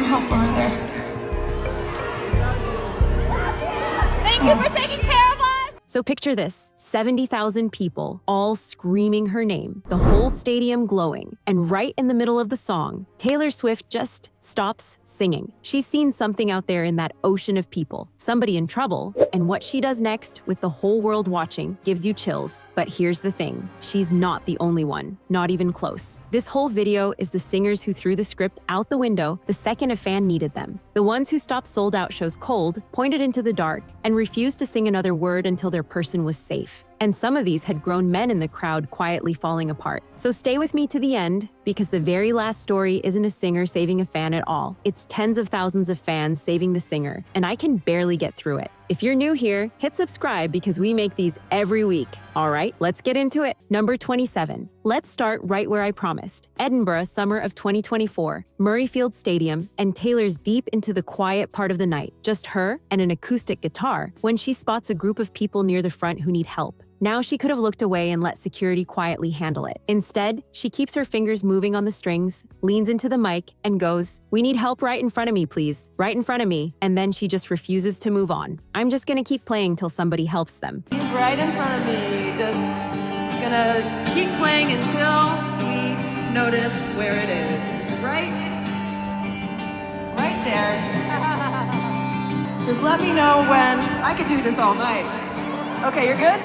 help over there. Thank you for taking care of us! So picture this, 70,000 people all screaming her name, the whole stadium glowing, and right in the middle of the song, Taylor Swift just stops singing. She's seen something out there in that ocean of people, somebody in trouble, and what she does next, with the whole world watching, gives you chills. But here's the thing, she's not the only one, not even close. This whole video is the singers who threw the script out the window the second a fan needed them. The ones who stopped sold-out shows cold, pointed into the dark, and refused to sing another word until their person was safe. And some of these had grown men in the crowd quietly falling apart. So stay with me to the end, because the very last story isn't a singer saving a fan at all. It's tens of thousands of fans saving the singer, and I can barely get through it. If you're new here, hit subscribe because we make these every week. All right, let's get into it. Number 27. Let's start right where I promised. Edinburgh, summer of 2024, Murrayfield Stadium, and Taylor's deep into the quiet part of the night. Just her and an acoustic guitar when she spots a group of people near the front who need help. Now she could have looked away and let security quietly handle it. Instead, she keeps her fingers moving on the strings, leans into the mic, and goes, "We need help right in front of me, please. Right in front of me." And then she just refuses to move on. I'm just gonna keep playing till somebody helps them. He's right in front of me, just gonna keep playing until we notice where it is. Just right there. Just let me know when. I could do this all night. Okay, you're good?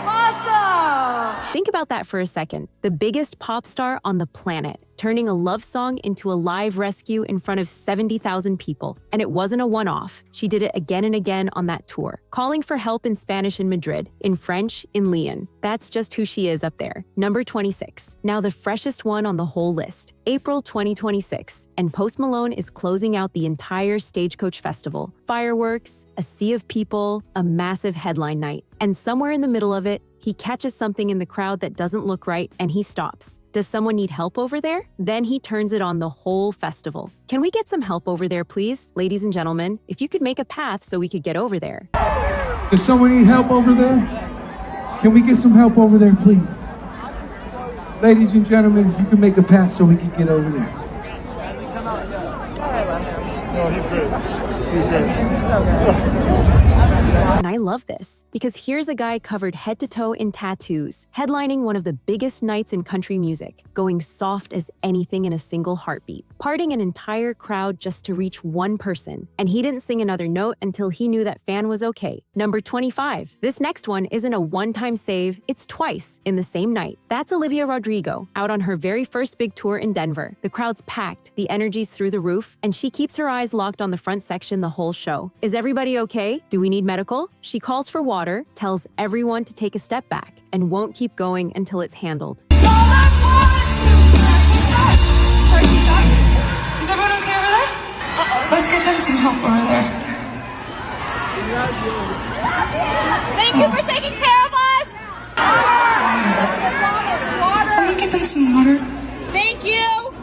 Awesome! Think about that for a second. The biggest pop star on the planet, turning a love song into a live rescue in front of 70,000 people. And it wasn't a one-off. She did it again and again on that tour, calling for help in Spanish in Madrid, in French in Lyon. That's just who she is up there. Number 26. Now the freshest one on the whole list. April 2026, and Post Malone is closing out the entire Stagecoach Festival. Fireworks, a sea of people, a massive headline night. And somewhere in the middle of it, he catches something in the crowd that doesn't look right and he stops. Does someone need help over there? Then he turns it on the whole festival. Can we get some help over there, please? Ladies and gentlemen, if you could make a path so we could get over there. Does someone need help over there? Can we get some help over there, please? Ladies and gentlemen, if you can make a path so we can get over there. No, he's great. He's great. He's so good. And I love this, because here's a guy covered head to toe in tattoos, headlining one of the biggest nights in country music, going soft as anything in a single heartbeat, parting an entire crowd just to reach one person. And he didn't sing another note until he knew that fan was okay. Number 25. This next one isn't a one-time save, it's twice in the same night. That's Olivia Rodrigo, out on her very first big tour in Denver. The crowd's packed, the energy's through the roof, and she keeps her eyes locked on the front section the whole show. Is everybody okay? Do we need medical? She calls for water, tells everyone to take a step back, and won't keep going until it's handled. Sorry, is everyone okay over there? Let's get them some help over there. Thank you for taking care of us! Water! Someone get them some water. Thank you!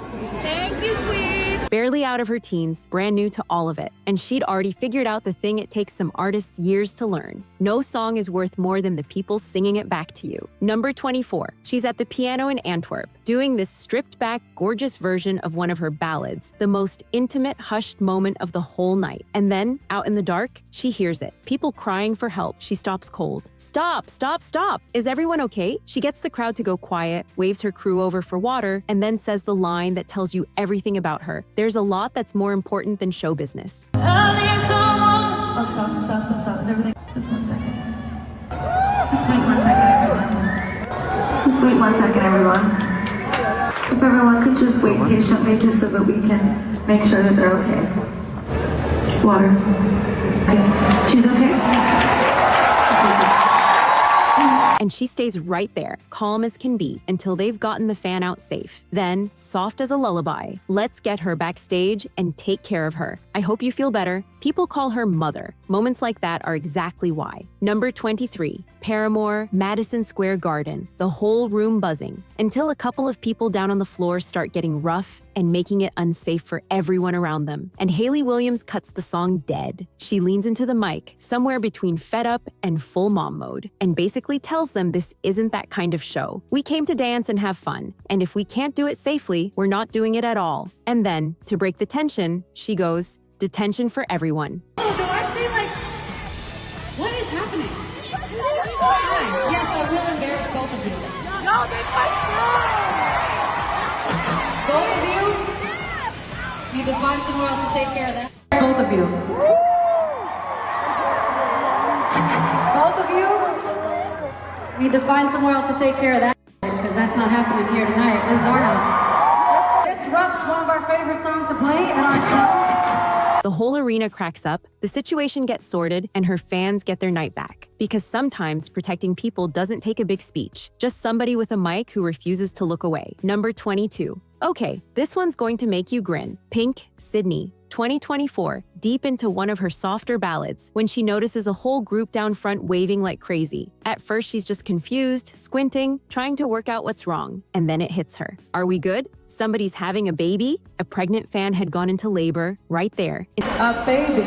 Thank you, Queen! Barely out of her teens, brand new to all of it, and she'd already figured out the thing it takes some artists years to learn. No song is worth more than the people singing it back to you. Number 24. She's at the piano in Antwerp, doing this stripped-back, gorgeous version of one of her ballads, the most intimate, hushed moment of the whole night. And then, out in the dark, she hears it. People crying for help. She stops cold. Stop, stop, stop! Is everyone okay? She gets the crowd to go quiet, waves her crew over for water, and then says the line that tells you everything about her. There's a lot that's more important than show business. Oh, stop. Is everything? Just 1 second. Just wait 1 second, everyone. Just wait 1 second, everyone. If everyone could just wait patiently just so that we can make sure that they're okay. Water. Okay. She's okay? And she stays right there, calm as can be, until they've gotten the fan out safe. Then, soft as a lullaby, let's get her backstage and take care of her. I hope you feel better. People call her Mother. Moments like that are exactly why. Number 23. Paramore, Madison Square Garden, the whole room buzzing, until a couple of people down on the floor start getting rough and making it unsafe for everyone around them. And Hayley Williams cuts the song dead. She leans into the mic, somewhere between fed up and full mom mode, and basically tells them this isn't that kind of show. We came to dance and have fun, and if we can't do it safely, we're not doing it at all. And then, to break the tension, she goes, "Detention for everyone." Oh, do I say like, what is happening? Yes, I will embarrass both of you. No, they must both of you need to find somewhere else to take care of that. Both of you. Both of you need to find somewhere else to take care of that, because that's not happening here tonight. This is our house. Disrupt one of our favorite songs to play at our show. The whole arena cracks up, the situation gets sorted, and her fans get their night back. Because sometimes protecting people doesn't take a big speech, just somebody with a mic who refuses to look away. Number 22. Okay, this one's going to make you grin. Pink, Sydney, 2024, deep into one of her softer ballads, when she notices a whole group down front waving like crazy. At first, she's just confused, squinting, trying to work out what's wrong. And then it hits her. Are we good? Somebody's having a baby? A pregnant fan had gone into labor right there. A baby?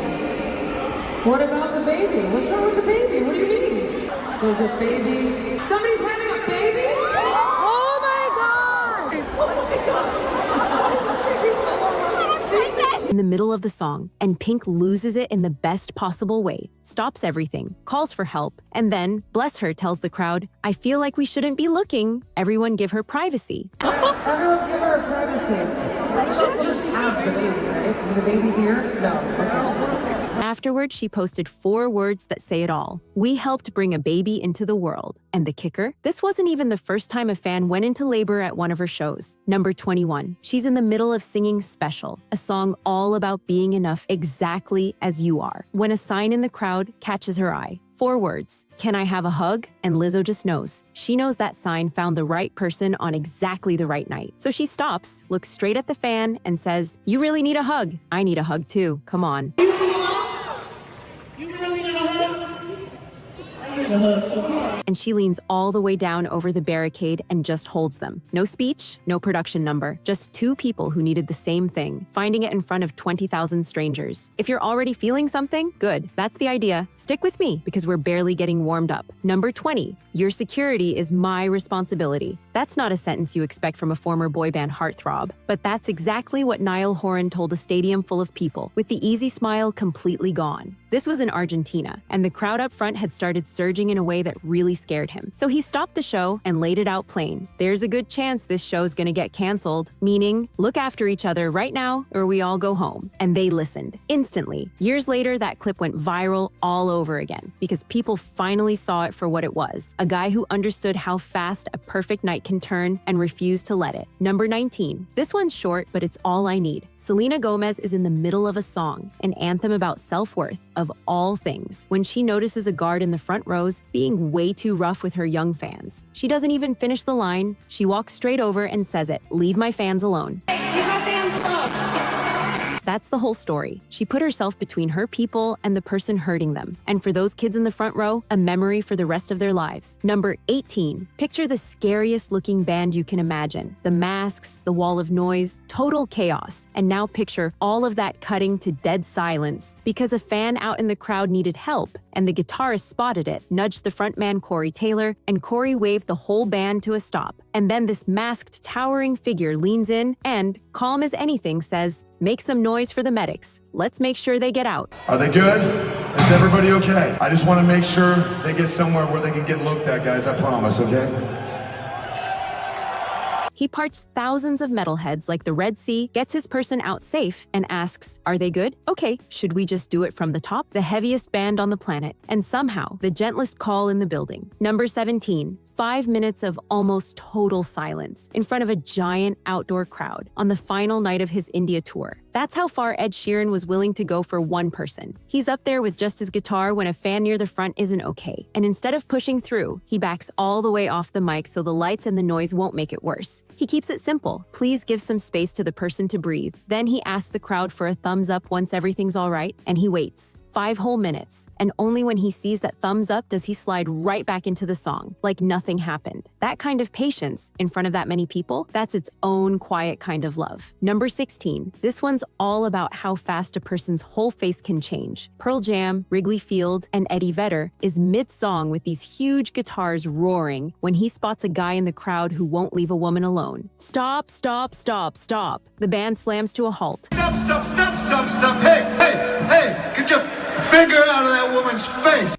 What about the baby? What's wrong with the baby? What do you mean? There's a baby. Somebody's having a baby? Oh my God! Oh my God! Why did that take me so long? In the middle of the song, and Pink loses it in the best possible way, stops everything, calls for help, and then, bless her, tells the crowd, "I feel like we shouldn't be looking. Everyone give her privacy." Everyone give her privacy. She shouldn't just have the baby, right? Is the baby here? No. Okay. Afterwards, she posted 4 words that say it all. "We helped bring a baby into the world." And the kicker? This wasn't even the first time a fan went into labor at one of her shows. Number 21. She's in the middle of singing Special, a song all about being enough exactly as you are, when a sign in the crowd catches her eye. 4 words. "Can I have a hug?" And Lizzo just knows. She knows that sign found the right person on exactly the right night. So she stops, looks straight at the fan, and says, "You really need a hug. I need a hug too. Come on." You really need a hug? I need a hug, so come on. And she leans all the way down over the barricade and just holds them. No speech, no production number, just 2 people who needed the same thing, finding it in front of 20,000 strangers. If you're already feeling something, good. That's the idea. Stick with me, because we're barely getting warmed up. Number 20. Your security is my responsibility. That's not a sentence you expect from a former boy band heartthrob, but that's exactly what Niall Horan told a stadium full of people, with the easy smile completely gone. This was in Argentina, and the crowd up front had started surging in a way that really scared him. So he stopped the show and laid it out plain. There's a good chance this show's gonna get canceled, meaning, look after each other right now or we all go home. And they listened. Instantly. Years later, that clip went viral all over again, because people finally saw it for what it was. A guy who understood how fast a perfect night can turn and refused to let it. Number 19. This one's short, but it's all I need. Selena Gomez is in the middle of a song, an anthem about self-worth, of all things, when she notices a guard in the front rows being way too rough with her young fans. She doesn't even finish the line. She walks straight over and says it, "Leave my fans alone." Leave my fans alone. That's the whole story. She put herself between her people and the person hurting them. And for those kids in the front row, a memory for the rest of their lives. Number 18. Picture the scariest looking band you can imagine. The masks, the wall of noise, total chaos. And now picture all of that cutting to dead silence because a fan out in the crowd needed help, and the guitarist spotted it, nudged the frontman Corey Taylor, and Corey waved the whole band to a stop. And then this masked, towering figure leans in and, calm as anything, says, "Make some noise for the medics. Let's make sure they get out." Are they good? Is everybody okay? I just want to make sure they get somewhere where they can get looked at, guys. I promise, okay? He parts thousands of metalheads like the Red Sea, gets his person out safe, and asks, "Are they good? Okay, should we just do it from the top?" The heaviest band on the planet, and somehow the gentlest call in the building. Number 17. 5 minutes of almost total silence in front of a giant outdoor crowd on the final night of his India tour. That's how far Ed Sheeran was willing to go for one person. He's up there with just his guitar when a fan near the front isn't okay. And instead of pushing through, he backs all the way off the mic so the lights and the noise won't make it worse. He keeps it simple. Please give some space to the person to breathe. Then he asks the crowd for a thumbs up once everything's all right, and he waits. 5 whole minutes, and only when he sees that thumbs up does he slide right back into the song, like nothing happened. That kind of patience, in front of that many people, that's its own quiet kind of love. Number 16. This one's all about how fast a person's whole face can change. Pearl Jam, Wrigley Field, and Eddie Vedder is mid-song with these huge guitars roaring when he spots a guy in the crowd who won't leave a woman alone. Stop, stop, stop, stop. The band slams to a halt. Stop, stop, stop, stop, stop. Hey, hey, hey, get your finger out of that woman's face.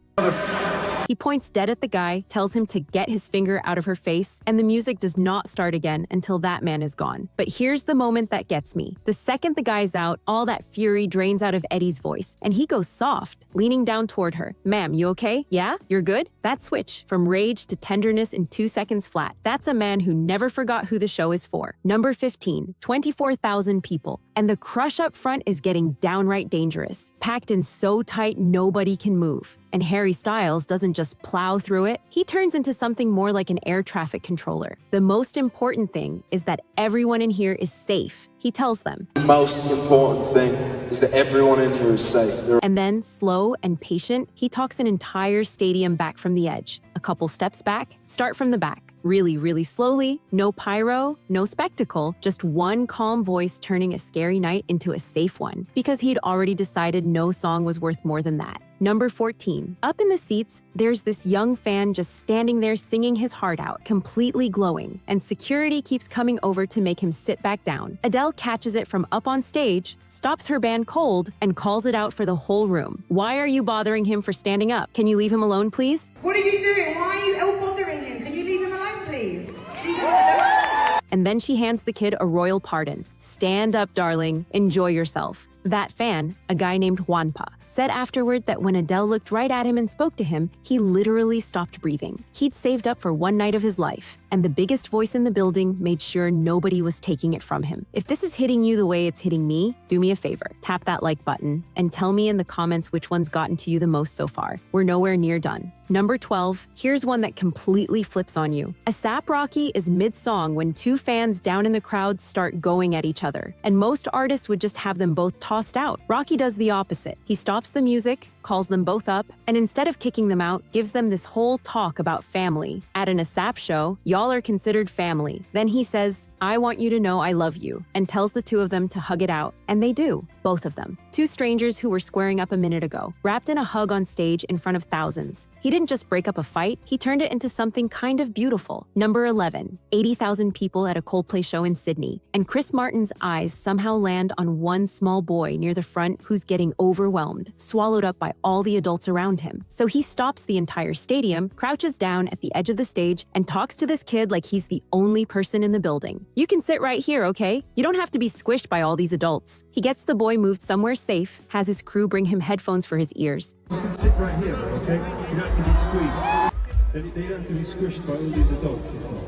He points dead at the guy, tells him to get his finger out of her face, and the music does not start again until that man is gone. But here's the moment that gets me. The second the guy's out, all that fury drains out of Eddie's voice, and he goes soft, leaning down toward her. Ma'am, you okay? Yeah? You're good? That switch from rage to tenderness in 2 seconds flat. That's a man who never forgot who the show is for. Number 15, 24,000 people. And the crush up front is getting downright dangerous. Packed in so tight, nobody can move. And Harry Styles doesn't just plow through it, he turns into something more like an air traffic controller. The most important thing is that everyone in here is safe, he tells them. The most important thing is that everyone in here is safe. And then, slow and patient, he talks an entire stadium back from the edge. A couple steps back, start from the back. Really, really slowly, no pyro, no spectacle, just one calm voice turning a scary night into a safe one, because he'd already decided no song was worth more than that. Number 14. Up in the seats, there's this young fan just standing there singing his heart out, completely glowing, and security keeps coming over to make him sit back down. Adele catches it from up on stage, stops her band cold, and calls it out for the whole room. Why are you bothering him for standing up? Can you leave him alone, please? What are you doing? Why are you bothering him? Can you leave him alone, please? And then she hands the kid a royal pardon. Stand up, darling. Enjoy yourself. That fan, a guy named Juanpa, said afterward that when Adele looked right at him and spoke to him, he literally stopped breathing. He'd saved up for one night of his life, and the biggest voice in the building made sure nobody was taking it from him. If this is hitting you the way it's hitting me, do me a favor. Tap that like button and tell me in the comments which one's gotten to you the most so far. We're nowhere near done. Number 12, here's one that completely flips on you. A$AP Rocky is mid-song when two fans down in the crowd start going at each other, and most artists would just have them both tossed out. Rocky does the opposite. He stops the music, calls them both up, and instead of kicking them out, gives them this whole talk about family. At an A$AP show, y'all are considered family. Then he says, I want you to know I love you, and tells the two of them to hug it out. And they do, both of them. Two strangers who were squaring up a minute ago, wrapped in a hug on stage in front of thousands. He didn't just break up a fight, he turned it into something kind of beautiful. Number 11, 80,000 people at a Coldplay show in Sydney, and Chris Martin's eyes somehow land on one small boy near the front who's getting overwhelmed, swallowed up by all the adults around him. So he stops the entire stadium, crouches down at the edge of the stage, and talks to this kid like he's the only person in the building. You can sit right here, okay? You don't have to be squished by all these adults. He gets the boy moved somewhere safe, has his crew bring him headphones for his ears. You can sit right here, okay? You don't have to be squeezed. They don't have to be squished by all these adults, you see.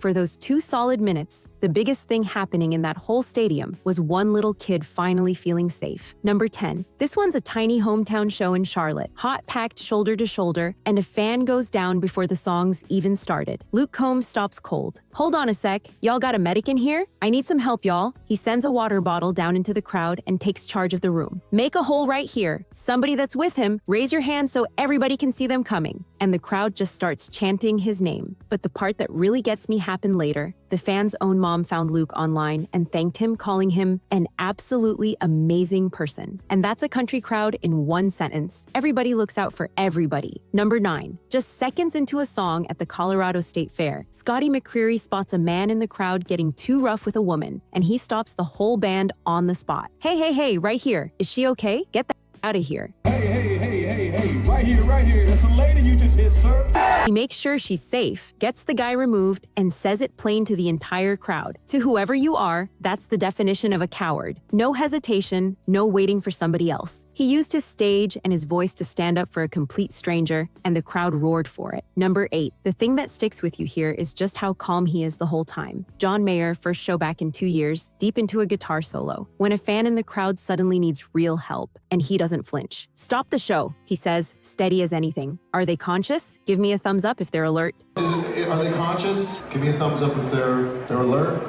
For those 2 solid minutes, the biggest thing happening in that whole stadium was one little kid finally feeling safe. Number 10. This one's a tiny hometown show in Charlotte, hot packed shoulder to shoulder, and a fan goes down before the songs even started. Luke Combs stops cold. Hold on a sec, y'all got a medic in here? I need some help, y'all. He sends a water bottle down into the crowd and takes charge of the room. Make a hole right here. Somebody that's with him, raise your hand so everybody can see them coming. And the crowd just starts chanting his name. But the part that really gets me happened later. The fan's own mom found Luke online and thanked him, calling him an absolutely amazing person. And that's a country crowd in one sentence. Everybody looks out for everybody. Number 9. Just seconds into a song at the Colorado State Fair, Scotty McCreery spots a man in the crowd getting too rough with a woman, and he stops the whole band on the spot. Hey, right here. Is she okay? Get that out of here. Hey, right here. That's a lady you just hit, sir. He makes sure she's safe, gets the guy removed, and says it plain to the entire crowd. To whoever you are, that's the definition of a coward. No hesitation, no waiting for somebody else. He used his stage and his voice to stand up for a complete stranger, and the crowd roared for it. Number 8. The thing that sticks with you here is just how calm he is the whole time. John Mayer, first show back in 2 years, deep into a guitar solo, when a fan in the crowd suddenly needs real help, and he doesn't flinch. Stop the show, he says, steady as anything. Are they conscious? Give me a thumbs up if they're alert. Are they conscious? Give me a thumbs up if they're alert.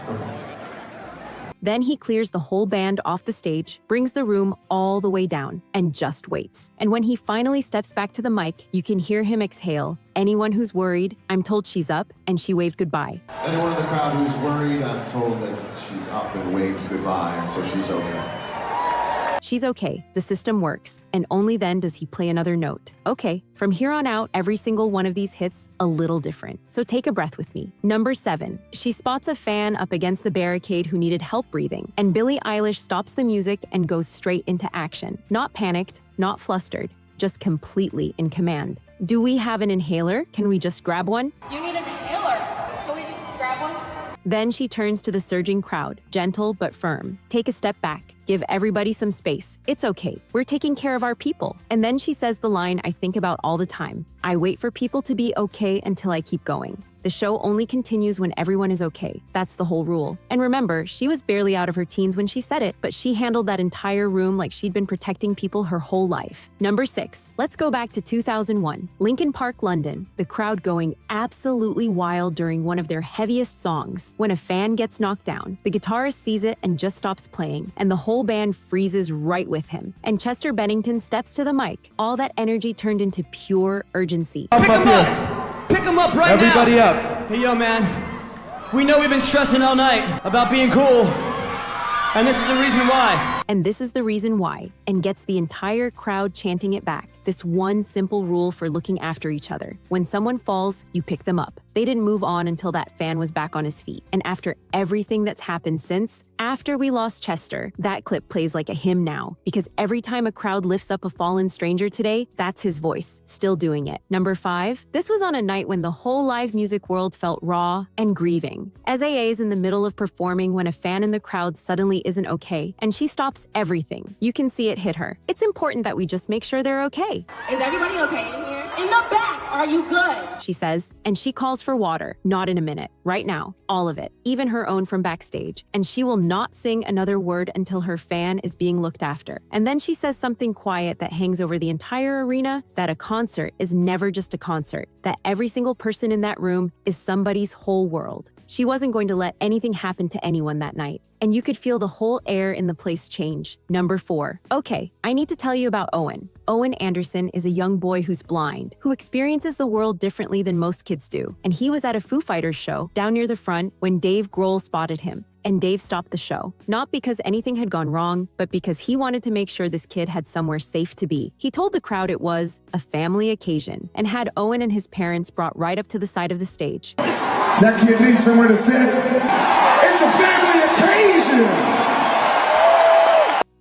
Okay. Then he clears the whole band off the stage, brings the room all the way down, and just waits. And when he finally steps back to the mic, you can hear him exhale. Anyone who's worried, I'm told she's up, and she waved goodbye. Anyone in the crowd who's worried, I'm told that she's up and waved goodbye, so she's okay. She's okay, the system works, and only then does he play another note. Okay, from here on out, every single one of these hits a little different. So take a breath with me. Number 7, she spots a fan up against the barricade who needed help breathing, and Billie Eilish stops the music and goes straight into action. Not panicked, not flustered, just completely in command. Do we have an inhaler? Can we just grab one? You need an inhaler. Can we just grab one? Then she turns to the surging crowd, gentle but firm. Take a step back. Give everybody some space. It's okay. We're taking care of our people. And then she says the line I think about all the time. I wait for people to be okay until I keep going. The show only continues when everyone is okay. That's the whole rule. And remember, she was barely out of her teens when she said it, but she handled that entire room like she'd been protecting people her whole life. Number 6, let's go back to 2001. Linkin Park, London. The crowd going absolutely wild during one of their heaviest songs. When a fan gets knocked down, the guitarist sees it and just stops playing, and the whole band freezes right with him. And Chester Bennington steps to the mic. All that energy turned into pure urgency. Pick him up! Pick him up right now! Everybody up! Hey, yo, man. We know we've been stressing all night about being cool, and this is the reason why. And this is the reason why, and gets the entire crowd chanting it back. This one simple rule for looking after each other. When someone falls, you pick them up. They didn't move on until that fan was back on his feet. And after everything that's happened since, after we lost Chester, that clip plays like a hymn now, because every time a crowd lifts up a fallen stranger today, that's his voice, still doing it. Number 5, this was on a night when the whole live music world felt raw and grieving. As AA is in the middle of performing when a fan in the crowd suddenly isn't okay, and she stops everything. You can see it hit her. It's important that we just make sure they're okay. Is everybody okay in here? In the back, are you good? She says, and she calls for water. Not in a minute. Right now. All of it. Even her own from backstage. And she will not sing another word until her fan is being looked after. And then she says something quiet that hangs over the entire arena, that a concert is never just a concert. That every single person in that room is somebody's whole world. She wasn't going to let anything happen to anyone that night. And you could feel the whole air in the place change. Number 4. Okay, I need to tell you about Owen. Owen Anderson is a young boy who's blind, who experiences the world differently than most kids do. And he was at a Foo Fighters show down near the front when Dave Grohl spotted him. And Dave stopped the show. Not because anything had gone wrong, but because he wanted to make sure this kid had somewhere safe to be. He told the crowd it was a family occasion and had Owen and his parents brought right up to the side of the stage. Does that kid need somewhere to sit? It's a family occasion!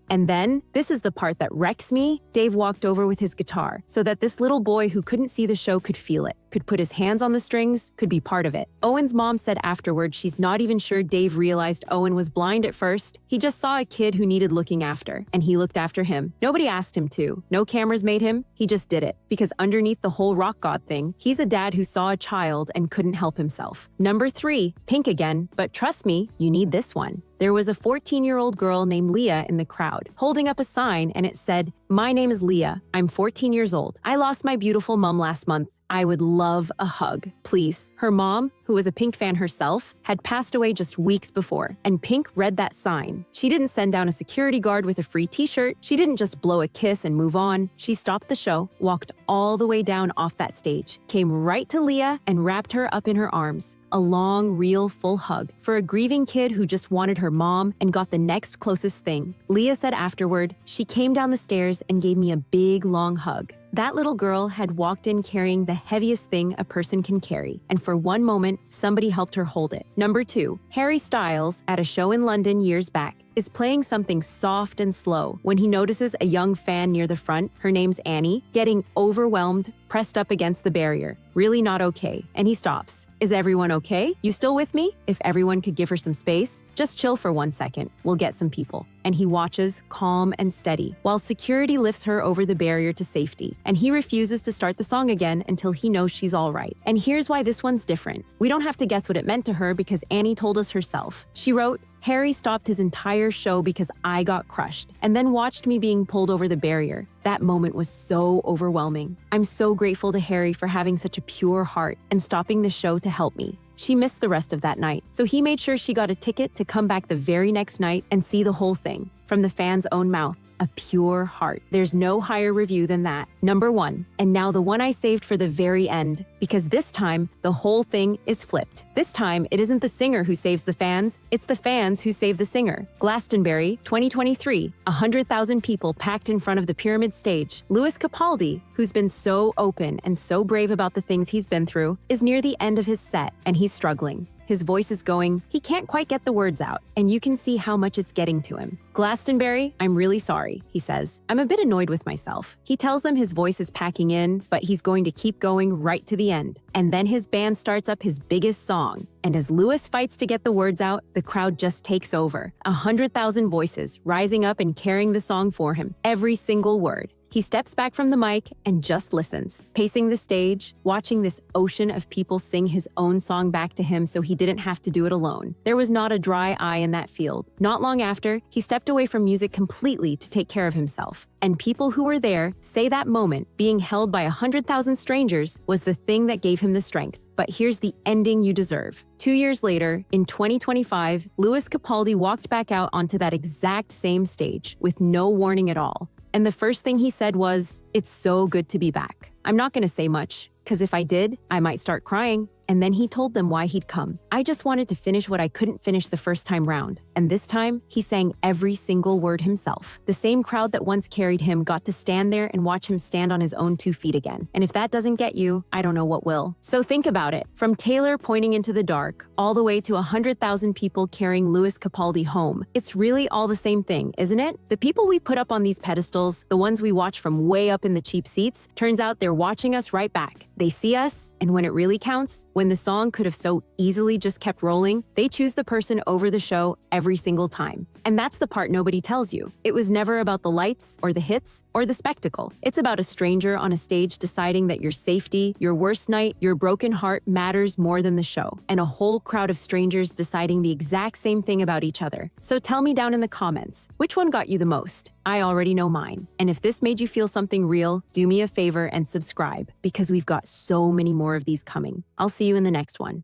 And then, this is the part that wrecks me, Dave walked over with his guitar so that this little boy who couldn't see the show could feel it, could put his hands on the strings, could be part of it. Owen's mom said afterward she's not even sure Dave realized Owen was blind at first. He just saw a kid who needed looking after, and he looked after him. Nobody asked him to. No cameras made him. He just did it. Because underneath the whole rock god thing, he's a dad who saw a child and couldn't help himself. Number 3, Pink again, but trust me, you need this one. There was a 14-year-old girl named Leah in the crowd, holding up a sign, and it said, "My name is Leah. I'm 14 years old. I lost my beautiful mom last month. I would love a hug, please." Her mom, who was a Pink fan herself, had passed away just weeks before, and Pink read that sign. She didn't send down a security guard with a free t-shirt. She didn't just blow a kiss and move on. She stopped the show, walked all the way down off that stage, came right to Leah and wrapped her up in her arms. A long, real, full hug for a grieving kid who just wanted her mom and got the next closest thing. Leah said afterward, "She came down the stairs and gave me a big, long hug." That little girl had walked in carrying the heaviest thing a person can carry, and for one moment, somebody helped her hold it. Number 2, Harry Styles, at a show in London years back, is playing something soft and slow when he notices a young fan near the front, her name's Annie, getting overwhelmed, pressed up against the barrier. Really not okay. And he stops. Is everyone okay? You still with me? If everyone could give her some space, just chill for 1 second. We'll get some people. And he watches, calm and steady, while security lifts her over the barrier to safety. And he refuses to start the song again until he knows she's all right. And here's why this one's different. We don't have to guess what it meant to her because Annie told us herself. She wrote, "Harry stopped his entire show because I got crushed, and then watched me being pulled over the barrier. That moment was so overwhelming. I'm so grateful to Harry for having such a pure heart and stopping the show to help me." She missed the rest of that night, so he made sure she got a ticket to come back the very next night and see the whole thing from the fans' own mouth. A pure heart. There's no higher review than that. Number 1, and now the one I saved for the very end, because this time, the whole thing is flipped. This time, it isn't the singer who saves the fans, it's the fans who save the singer. Glastonbury, 2023, 100,000 people packed in front of the pyramid stage. Lewis Capaldi, who's been so open and so brave about the things he's been through, is near the end of his set, and he's struggling. His voice is going, he can't quite get the words out, and you can see how much it's getting to him. Glastonbury, I'm really sorry, he says. I'm a bit annoyed with myself. He tells them his voice is packing in, but he's going to keep going right to the end. And then his band starts up his biggest song. And as Lewis fights to get the words out, the crowd just takes over. 100,000 voices rising up and carrying the song for him, every single word. He steps back from the mic and just listens, pacing the stage, watching this ocean of people sing his own song back to him so he didn't have to do it alone. There was not a dry eye in that field. Not long after, he stepped away from music completely to take care of himself. And people who were there say that moment, being held by 100,000 strangers, was the thing that gave him the strength. But here's the ending you deserve. 2 years later, in 2025, Lewis Capaldi walked back out onto that exact same stage with no warning at all. And the first thing he said was, "It's so good to be back." I'm not going to say much, because if I did, I might start crying. And then he told them why he'd come. I just wanted to finish what I couldn't finish the first time round. And this time, he sang every single word himself. The same crowd that once carried him got to stand there and watch him stand on his own 2 feet again. And if that doesn't get you, I don't know what will. So think about it. From Taylor pointing into the dark, all the way to 100,000 people carrying Lewis Capaldi home. It's really all the same thing, isn't it? The people we put up on these pedestals, the ones we watch from way up in the cheap seats, turns out they're watching us right back. They see us, and when it really counts, when the song could have so easily just kept rolling, they choose the person over the show every single time. And that's the part nobody tells you. It was never about the lights or the hits or the spectacle. It's about a stranger on a stage deciding that your safety, your worst night, your broken heart matters more than the show. And a whole crowd of strangers deciding the exact same thing about each other. So tell me down in the comments, which one got you the most? I already know mine. And if this made you feel something real, do me a favor and subscribe, because we've got so many more of these coming. I'll see you in the next one.